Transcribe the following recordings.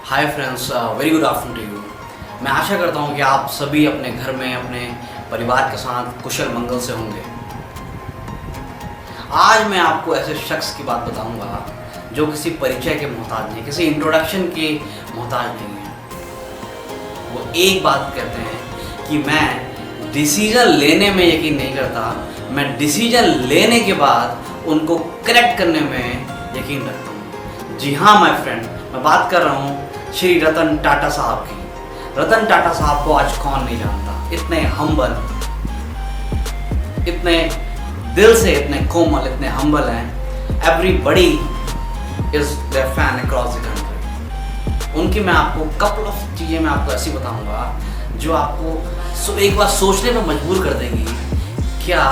Hi friends, very good afternoon to you. मैं आशा करता हूँ कि आप सभी अपने घर में अपने परिवार के साथ कुशल मंगल से होंगे। आज मैं आपको ऐसे शख्स की बात बताऊंगा जो किसी परिचय के मोहताज नहीं, किसी इंट्रोडक्शन के मोहताज नहीं है। वो एक बात कहते हैं कि मैं डिसीजन लेने में यकीन नहीं करता, मैं डिसीजन लेने के बाद उनको करेक्ट करने में यकीन रखता हूँ। जी हाँ माय फ्रेंड, मैं बात कर रहा हूँ श्री रतन टाटा साहब की। रतन टाटा साहब को आज कौन नहीं जानता। इतने हम्बल, इतने दिल से इतने कोमल, इतने हम्बल हैं। Everybody is their fan across the country. उनकी मैं आपको कपल ऑफ चीज़ें मैं आपको ऐसी बताऊंगा जो आपको एक बार सोचने पर मजबूर कर देंगी। क्या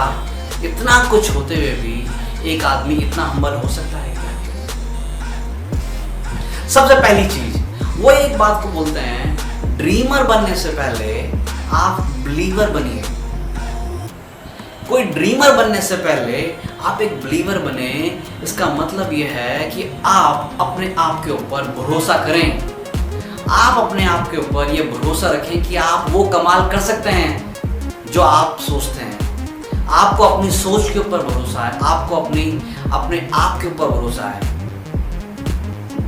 इतना कुछ होते हुए भी एक आदमी इतना हम्बल हो सकता है क्या? सबसे पहली चीज, वो एक बात को बोलते हैं, ड्रीमर बनने से पहले आप बिलीवर बनिए। कोई ड्रीमर बनने से पहले आप एक बिलीवर बने। इसका मतलब यह है कि आप अपने आप के ऊपर भरोसा करें। आप अपने आप के ऊपर यह भरोसा रखें कि आप वो कमाल कर सकते हैं जो आप सोचते हैं। आपको अपनी सोच के ऊपर भरोसा है, आपको अपने आप के ऊपर भरोसा है।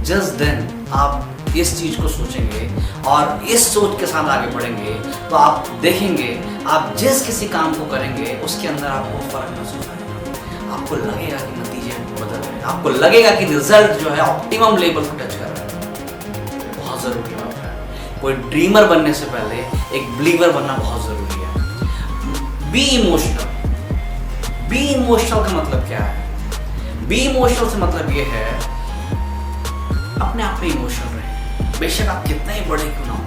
जस्ट देन आप इस चीज को सोचेंगे और इस सोच के साथ आगे बढ़ेंगे तो आप देखेंगे, आप जिस किसी काम को करेंगे उसके अंदर आपको फर्क महसूस आएगा। आपको लगेगा कि नतीजे बदल रहे हैं, आपको लगेगा कि रिजल्ट जो है ऑप्टिमम लेवल को टच कर रहा है। बहुत जरूरी बात है। कोई ड्रीमर बनने से पहले एक बिलीवर बनना बहुत जरूरी है। Be emotional. बी इमोशनल का मतलब क्या है? बी इमोशनल से मतलब ये है अपने आप में इमोशनल रहे। बेशक आप कितने ही बड़े क्यों ना हो,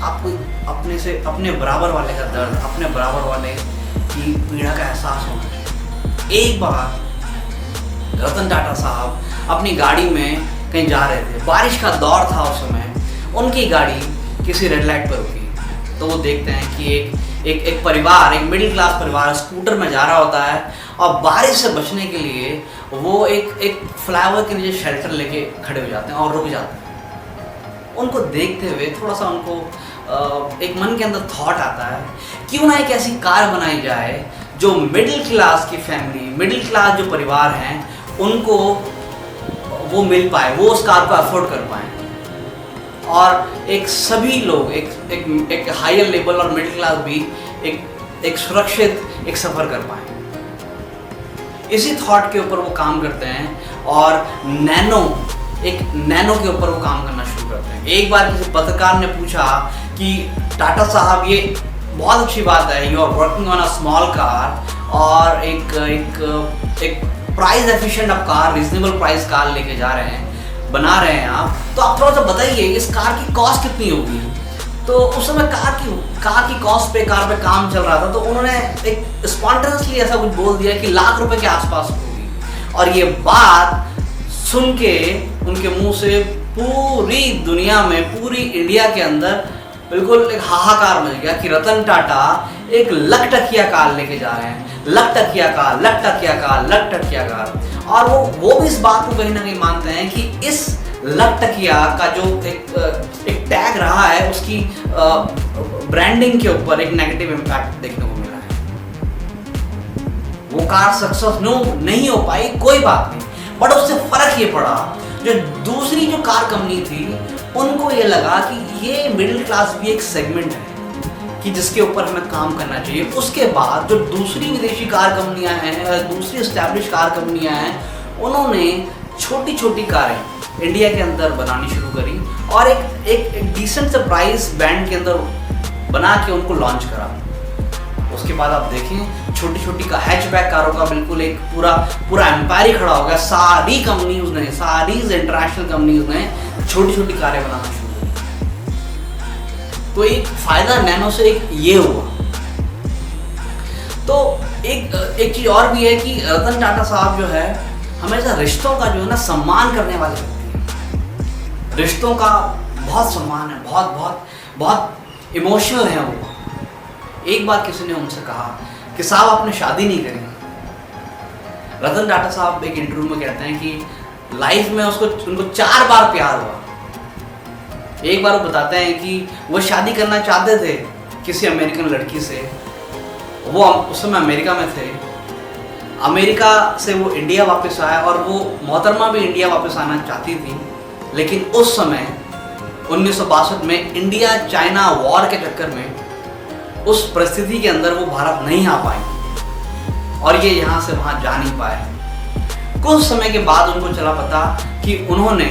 आपको अपने बराबर वाले का दर्द, अपने बराबर वाले की पीड़ा का एहसास होना चाहिए। एक बार रतन टाटा साहब अपनी गाड़ी में कहीं जा रहे थे, बारिश का दौर था उस समय। उनकी गाड़ी किसी रेड लाइट पर रुकी तो वो देखते हैं कि एक परिवार, एक मिडिल क्लास परिवार स्कूटर में जा रहा होता है और बारिश से बचने के लिए वो एक फ्लाईओवर के नीचे शेल्टर लेके खड़े हो जाते हैं और रुक जाते हैं। उनको देखते हुए थोड़ा सा उनको एक मन के अंदर थॉट आता है, क्यों ना एक ऐसी कार बनाई जाए जो मिडिल क्लास की फैमिली, मिडिल क्लास जो परिवार हैं उनको वो मिल पाए, वो उस कार को अफोर्ड कर पाए और एक सभी लोग एक हायर लेवल और मिडिल क्लास भी एक सुरक्षित एक सफ़र कर पाए। इसी थॉट के ऊपर वो काम करते हैं और नैनो के ऊपर वो काम करना शुरू करते हैं। एक बार किसी पत्रकार ने पूछा कि टाटा साहब, ये बहुत अच्छी बात है, you are working on a small car और एक प्राइस एफिशिएंट आप कार, रीजनेबल प्राइस कार लेके जा रहे हैं, बना रहे हैं आप, तो आप थोड़ा सा बताइए इस कार की कॉस्ट कितनी होगी। तो उस समय कार की कॉस्ट पे, कार पे काम चल रहा था, तो उन्होंने एक स्पॉन्टेनियसली ऐसा कुछ बोल दिया कि लाख रुपए के आसपास होगी। और ये बात सुन के उनके मुंह से पूरी दुनिया में, पूरी इंडिया के अंदर बिल्कुल एक हाहाकार मच गया कि रतन टाटा एक लखटकिया कार लेके जा रहे हैं। लखटकिया कार। और वो भी इस बात को कहीं ना कहीं मानते हैं कि इस लखटकिया का जो एक टैग रहा है, उसकी ब्रांडिंग के ऊपर एक नेगेटिव इम्पैक्ट देखने को मिला है। वो कार सक्सेस नहीं हो पाई, कोई बात नहीं, बट उससे फर्क ये पड़ा, जो दूसरी जो कार कंपनी थी उनको ये लगा कि ये मिडिल क्लास भी एक सेगमेंट है कि जिसके ऊपर हमें काम करना चाहिए। उसके बाद जो दूसरी विदेशी कार कंपनियां हैं, दूसरी एस्टैब्लिश कार कंपनियां हैं, उन्होंने छोटी छोटी कारें इंडिया के अंदर बनानी शुरू करी और एक डिसेंट सा प्राइस बैंड के अंदर बना के उनको लॉन्च करा। उसके बाद आप देखें छोटी छोटी हैचबैक कारों का बिल्कुल एक पूरा एम्पायर ही खड़ा हो गया। सारी इंटरनेशनल कंपनीज ने छोटी छोटी कारें बनाना शुरू की। तो एक फायदा नैनो से एक ये हुआ। तो एक चीज और भी है कि रतन टाटा साहब जो है हमेशा रिश्तों का जो है ना सम्मान करने वाले होते हैं। रिश्तों का बहुत सम्मान है, बहुत इमोशनल है वो। एक बार किसी ने उनसे कहा कि साहब आपने शादी नहीं करी। रतन टाटा साहब एक इंटरव्यू में कहते हैं कि लाइफ में उनको 4 बार प्यार हुआ। एक बार वो बताते हैं कि वो शादी करना चाहते थे किसी अमेरिकन लड़की से। वो उस समय अमेरिका में थे। अमेरिका से वो इंडिया वापस आया और वो मोहतरमा भी इंडिया वापस आना चाहती थी, लेकिन उस समय 1962 में इंडिया चाइना वॉर के चक्कर में उस परिस्थिति के अंदर वो भारत नहीं आ पाए और ये यहाँ से वहाँ जा नहीं पाए। कुछ समय के बाद उनको चला पता कि उन्होंने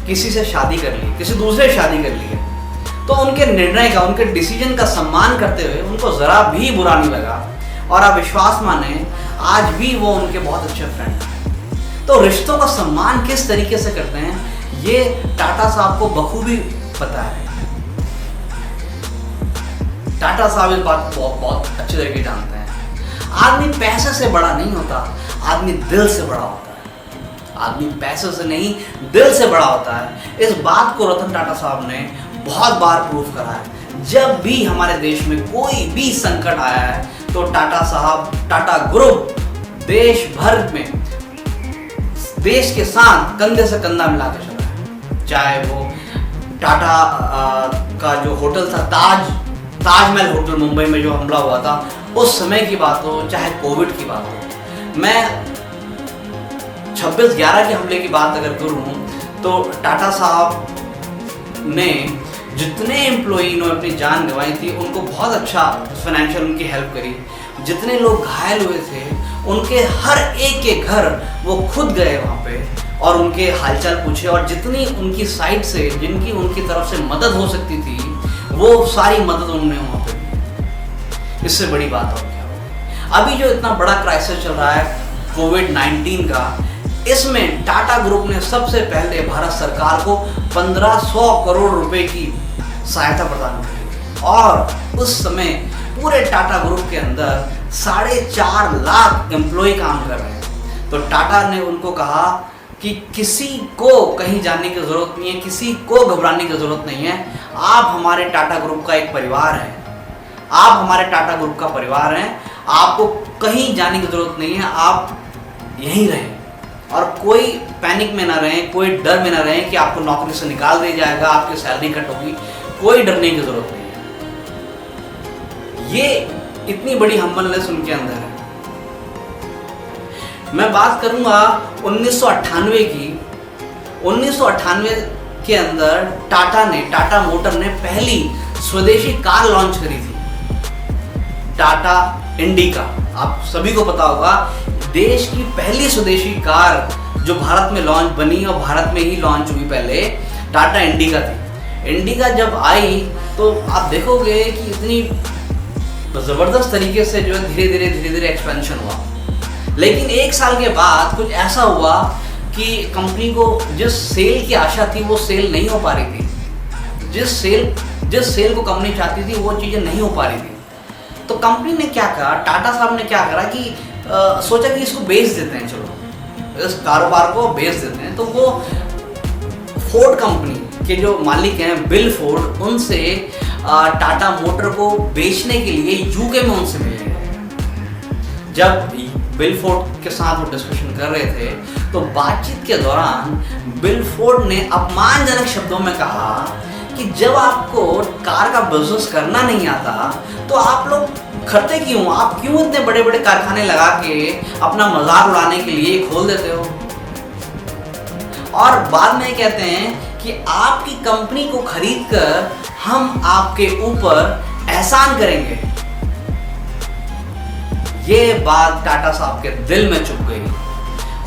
किसी से शादी कर ली, किसी दूसरे से शादी कर ली है। तो उनके निर्णय का, उनके डिसीजन का सम्मान करते हुए उनको ज़रा भी बुरा नहीं लगा और आप विश्वास माने आज भी वो उनके बहुत अच्छे फ्रेंड हैं। तो रिश्तों का सम्मान किस तरीके से करते हैं ये टाटा साहब को बखूबी पता है। टाटा साहब इस बात को बहुत अच्छे तरीके जानते हैं। आदमी पैसे से बड़ा नहीं होता, आदमी दिल से बड़ा होता है। आदमी पैसे से नहीं, दिल से बड़ा होता है। इस बात को रतन टाटा साहब ने बहुत बार प्रूव करा है। जब भी हमारे देश में कोई भी संकट आया है तो टाटा साहब, टाटा ग्रुप देश भर में देश के साथ कंधे से कंधा मिला के चला है। चाहे वो टाटा का जो होटल था ताजमहल होटल मुंबई में जो हमला हुआ था उस समय की बात हो, चाहे कोविड की बात हो। मैं 26/11 के हमले की बात अगर करूं तो टाटा साहब ने जितने एम्प्लॉई ने अपनी जान गंवाई थी उनको बहुत अच्छा फाइनेंशियल उनकी हेल्प करी। जितने लोग घायल हुए थे उनके हर एक के घर वो खुद गए वहाँ पे और उनके हालचाल पूछे और जितनी उनकी साइड से, जिनकी उनकी तरफ से मदद हो सकती थी वो सारी मदद उन्होंने वहाँ पे दी। इससे बड़ी बात और क्या हो। अभी जो इतना बड़ा क्राइसिस चल रहा है कोविड-19 का, इसमें टाटा ग्रुप ने सबसे पहले भारत सरकार को 1500 करोड़ रुपए की सहायता प्रदान की और उस समय पूरे टाटा ग्रुप के अंदर 4.5 लाख एम्प्लॉय काम कर रहे हैं। तो टाटा ने उनको कहा कि किसी को कहीं जाने की जरूरत नहीं है, किसी को घबराने की जरूरत नहीं है। आप हमारे टाटा ग्रुप का एक परिवार हैं, आप हमारे टाटा ग्रुप का परिवार हैं। आपको कहीं जाने की जरूरत नहीं है, आप यहीं रहें और कोई पैनिक में ना रहें, कोई डर में ना रहें कि आपको नौकरी से निकाल दिया जाएगा, आपकी सैलरी कट होगी। कोई डरने की जरूरत नहीं है। ये इतनी बड़ी हम्बलनेस उनके अंदर है। मैं बात करूंगा 1998 की। 1998 के अंदर टाटा मोटर ने पहली स्वदेशी कार लॉन्च करी थी, टाटा इंडिका। आप सभी को पता होगा, देश की पहली स्वदेशी कार जो भारत में लॉन्च बनी और भारत में ही लॉन्च हुई पहले, टाटा इंडिका थी। इंडिका जब आई तो आप देखोगे कि इतनी ज़बरदस्त तरीके से जो है धीरे धीरे एक्सपेंशन हुआ। लेकिन 1 साल के बाद कुछ ऐसा हुआ कि कंपनी को जिस सेल की आशा थी वो सेल नहीं हो पा रही थी। जिस सेल को कंपनी चाहती थी वो चीज़ें नहीं हो पा रही थी। तो कंपनी ने क्या कहा, टाटा साहब ने क्या करा कि सोचा कि इसको बेच देते हैं, चलो इस कारोबार को बेच देते हैं। तो वो फोर्ड कंपनी के जो मालिक हैं बिल फोर्ड, उनसे टाटा मोटर को बेचने के लिए यूके में उनसे मिले। जब बिल फोर्ड के साथ वो डिस्कशन कर रहे थे तो बातचीत के दौरान बिल फोर्ड ने अपमानजनक शब्दों में कहा कि जब आपको कार का बिजनेस करना नहीं आता तो आप लोग करते क्यों, आप क्यों इतने बड़े बड़े कारखाने लगा के अपना मजाक उड़ाने के लिए खोल देते हो। और बाद में कहते हैं कि आपकी कंपनी को खरीद कर हम आपके ऊपर एहसान करेंगे। ये बात टाटा साहब के दिल में चुभ गई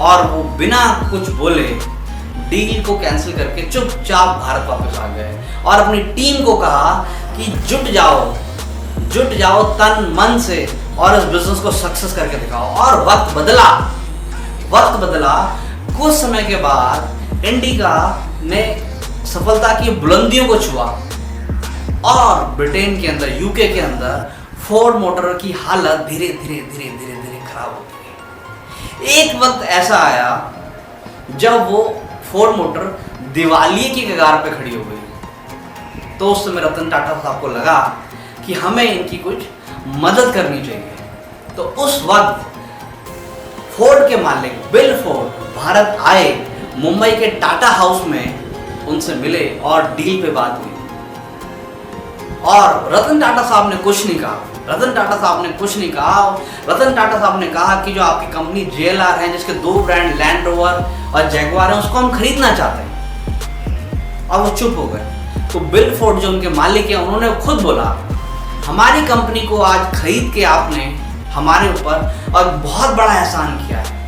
और वो बिना कुछ बोले डील को कैंसिल करके चुपचाप भारत वापस आ गए और अपनी टीम को कहा कि जुट जाओ तन मन से और इस बिजनेस को सक्सेस करके दिखाओ। और वक्त बदला। कुछ समय के बाद इंडिका ने सफलता की बुलंदियों को छुआ और ब्रिटेन के अंदर, यूके के अंदर फोर्ड मोटर की हालत धीरे धीरे खराब होती गई। एक वक्त ऐसा आया जब वो फोर्ड मोटर दिवालिये की कगार पे खड़ी हो गई। तो उस समय रतन टाटा साहब को लगा कि हमें इनकी कुछ मदद करनी चाहिए। तो उस वक्त फोर्ड के मालिक बिल फोर्ड भारत आए, मुंबई के टाटा हाउस में उनसे मिले और डील पे बात हुई। और रतन टाटा साहब ने कुछ नहीं कहा। रतन टाटा साहब ने कुछ नहीं कहा। रतन टाटा साहब ने कहा कि जो आपकी कंपनी JLR है, जिसके 2 ब्रांड लैंड रोवर और जैगवार हैं, उसको हम खरीदना चाहते हैं। और वो चुप हो गए। तो बिल फोर्ड जो उनके मालिक हैं, उन्होंने खुद बोला, हमारी कंपनी को आज खरीद के आपने हमारे ऊपर और बहुत बड़ा एहसान किया है।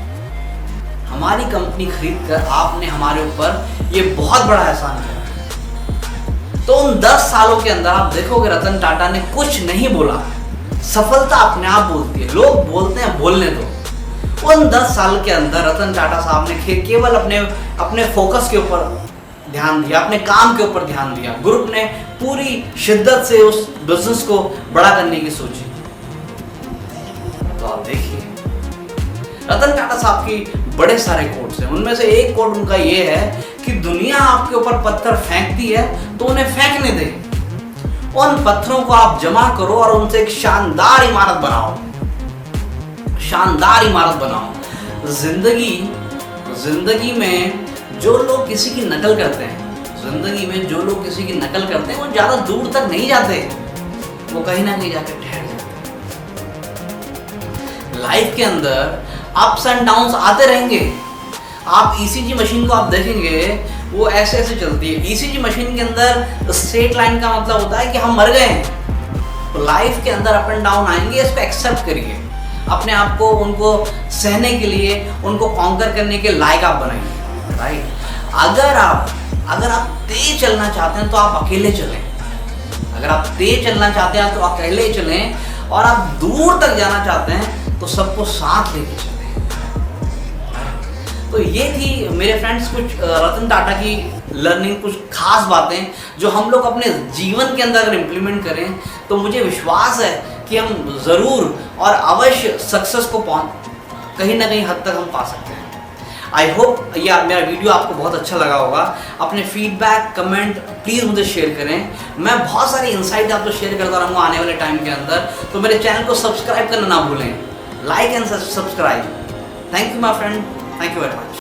हमारी कंपनी खरीद कर आपने हमारे ऊपर ये बहुत बड़ा एहसान किया। तो उन 10 सालों के अंदर आप देखोगे रतन टाटा ने कुछ नहीं बोला। सफलता अपने आप बोलती है, लोग बोलते हैं बोलने दो। उन 10 साल के अंदर रतन टाटा साहब ने केवल अपने फोकस के ऊपर ध्यान दिया, अपने काम के ऊपर ध्यान दिया। ग्रुप ने पूरी शिद्दत से उस बिजनेस को बड़ा करने की सोची। तो आप देखिए रतन टाटा साहब की बड़े सारे कोट्स हैं। उनमें से एक कोट उनका ये है कि दुनिया आपके ऊपर पत्थर फेंकती है तो उन्हें फेंकने दे। उन पत्थरों को आप जमा करो और उनसे एक शानदार इमारत बनाओ। शानदार इमारत बनाओ। जिंदगी में जो लोग किसी की नकल करते हैं, जिंदगी में जो लोग किसी की नकल करते हैं, वो ज्यादा दूर तक नहीं जाते, वो कहीं ना कहीं जाकर ठहर जाते। लाइफ के अंदर अप्स एंड डाउन्स आते रहेंगे। आप ECG मशीन को आप देखेंगे, वो ऐसे ऐसे चलती है। ECG मशीन के अंदर स्ट्रेट लाइन का मतलब होता है कि हम मर गए हैं। तो लाइफ के अंदर अप एंड डाउन आएंगे, इसको एक्सेप्ट करिए। अपने आप को उनको सहने के लिए, उनको कॉन्कर करने के लायक आप बनाइए, राइट। अगर आप तेज चलना चाहते हैं तो आप अकेले चलें। अगर आप तेज चलना चाहते हैं तो अकेले चलें, और आप दूर तक जाना चाहते हैं तो सबको साथ लेके चलें। तो ये थी मेरे फ्रेंड्स कुछ रतन टाटा की लर्निंग, कुछ खास बातें जो हम लोग अपने जीवन के अंदर अगर इम्प्लीमेंट करें तो मुझे विश्वास है कि हम ज़रूर और अवश्य सक्सेस को कहीं ना कहीं हद तक हम पा सकते हैं। आई होप ये मेरा वीडियो आपको बहुत अच्छा लगा होगा। अपने फीडबैक कमेंट प्लीज़ मुझे शेयर करें। मैं बहुत सारी इंसाइट आपको शेयर करता रहूँगा आने वाले टाइम के अंदर। तो मेरे चैनल को सब्सक्राइब करना ना भूलें, like and subscribe. Thank you my friend, thank you very much.